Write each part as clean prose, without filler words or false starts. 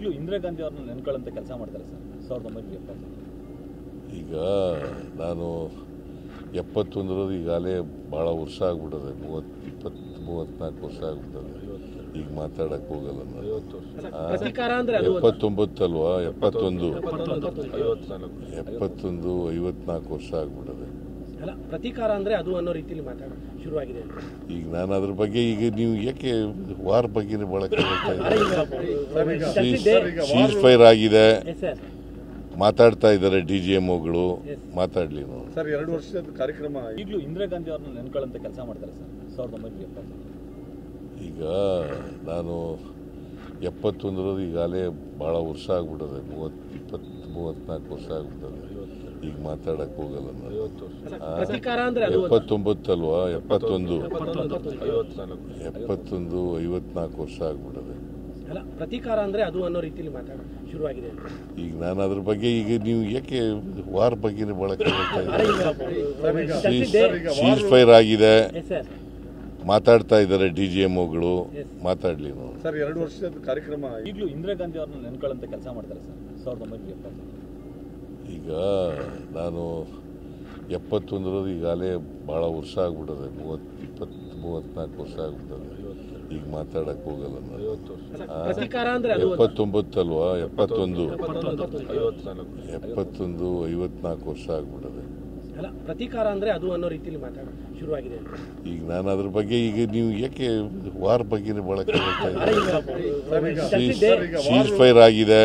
ಈಗಲೂ ಇಂದಿರಾ ಗಾಂಧಿ ಅವ್ರನ್ನ ನೆನ್ಕೊಳ್ಳಂತ ಕೆಲಸ ಮಾಡ್ತಾರೆ ಸರ್ 1970. ಈಗ ನಾನು 71 ಈಗಾಗಲೇ ಭಾಳ ವರ್ಷ ಆಗ್ಬಿಟ್ಟದೆ, 34 ವರ್ಷ ಆಗ್ಬಿಟ್ಟದೆ. ಈಗ ಮಾತಾಡಕ್ಕೆ ಹೋಗಲ್ಲ ನಾನು. 79 ಅಲ್ವಾ, 71 54 ವರ್ಷ ಆಗ್ಬಿಟ್ಟದೆ. ಪ್ರತೀಕಾರ ಅಂದ್ರೆ ಅದು ಅನ್ನೋ ರೀತಿಯಲ್ಲಿ ಮಾತಾಡೋದು ಶುರುವಾಗಿದೆ. ಈಗ ನಾನು ಅದ್ರ ಬಗ್ಗೆ ಈಗ ನೀವು ಯಾಕೆ ವಾರ್ ಬಗ್ಗೆ ಬಳಕೆ ಸೀಸ್ ಫೈರ್ ಆಗಿದೆ ಮಾತಾಡ್ತಾ ಇದ್ದಾರೆ DGMOಗಳು, ಮಾತಾಡ್ಲಿ ನಾವು. ಸರ್ 2 ವರ್ಷದ ಕಾರ್ಯಕ್ರಮ. ಈಗಲೂ ಇಂದಿರಾ ಗಾಂಧಿ ಅವ್ರನ್ನ ನೆನ್ಕೊಳ್ಳಂತ ಕೆಲಸ ಮಾಡ್ತಾರೆ ಸರ್ 1970. ಈಗ ನಾನು 71 ಈಗಾಗಲೇ ಭಾಳ ವರ್ಷ ಆಗ್ಬಿಟ್ಟದೆ, 34 ವರ್ಷ ಆಗ್ಬಿಟ್ಟದೆ. ಈಗ ಮಾತಾಡಕ್ಕೆ ಹೋಗಲ್ಲ ನಾನು. 79 ಅಲ್ವಾ, 71 54 ವರ್ಷ ಆಗ್ಬಿಟ್ಟದೆ. ಪ್ರತೀಕಾರ ಅಂದ್ರೆ ಅದು ಅನ್ನೋ ರೀತಿಯಲ್ಲಿ ಮಾತಾಡೋದು ಶುರುವಾಗಿದೆ. ಈಗ ನಾನು ಅದ್ರ ಬಗ್ಗೆ ಈಗ ನೀವು ಯಾಕೆ ವಾರ್ ಬಗ್ಗೆ ಬಳಕೆ ಸೀಸ್ ಫೈರ್ ಆಗಿದೆ ಮಾತಾಡ್ತಾ ಇದ್ದಾರೆ DGMOಗಳು, ಮಾತಾಡ್ಲಿ ನಾವು. ಸರ್ 2 ವರ್ಷದ ಕಾರ್ಯಕ್ರಮ. ಈಗಲೂ ಇಂದಿರಾ ಗಾಂಧಿ ಅವ್ರನ್ನ ನೆನ್ಕೊಳ್ಳಂತ ಕೆಲಸ ಮಾಡ್ತಾರೆ ಸರ್ 1970. ಈಗ ನಾನು 71 ಈಗಾಗಲೇ ಭಾಳ ವರ್ಷ ಆಗ್ಬಿಟ್ಟದೆ, 34 ವರ್ಷ ಆಗ್ಬಿಟ್ಟದೆ. ಈಗ ಮಾತಾಡಕ್ಕೆ ಹೋಗಲ್ಲ ನಾನು. 79 ಅಲ್ವಾ, 71 54 ವರ್ಷ ಆಗ್ಬಿಟ್ಟದೆ. ಪ್ರತೀಕಾರ ಅಂದ್ರೆ ಅದು ಅನ್ನೋ ರೀತಿಯಲ್ಲಿ ಮಾತಾಡೋದು ಶುರುವಾಗಿದೆ. ಈಗ ನಾನು ಅದ್ರ ಬಗ್ಗೆ ಈಗ ನೀವು ಯಾಕೆ ವಾರ್ ಬಗ್ಗೆ ಬಳಕೆ ಸೀಸ್ ಫೈರ್ ಆಗಿದೆ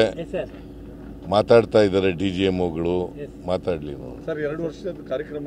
ಮಾತಾಡ್ತಾ ಇದ್ದಾರೆ DGMOಗಳು, ಮಾತಾಡ್ಲಿ ನಾವು. ಸರ್ 2 ವರ್ಷದ ಕಾರ್ಯಕ್ರಮ.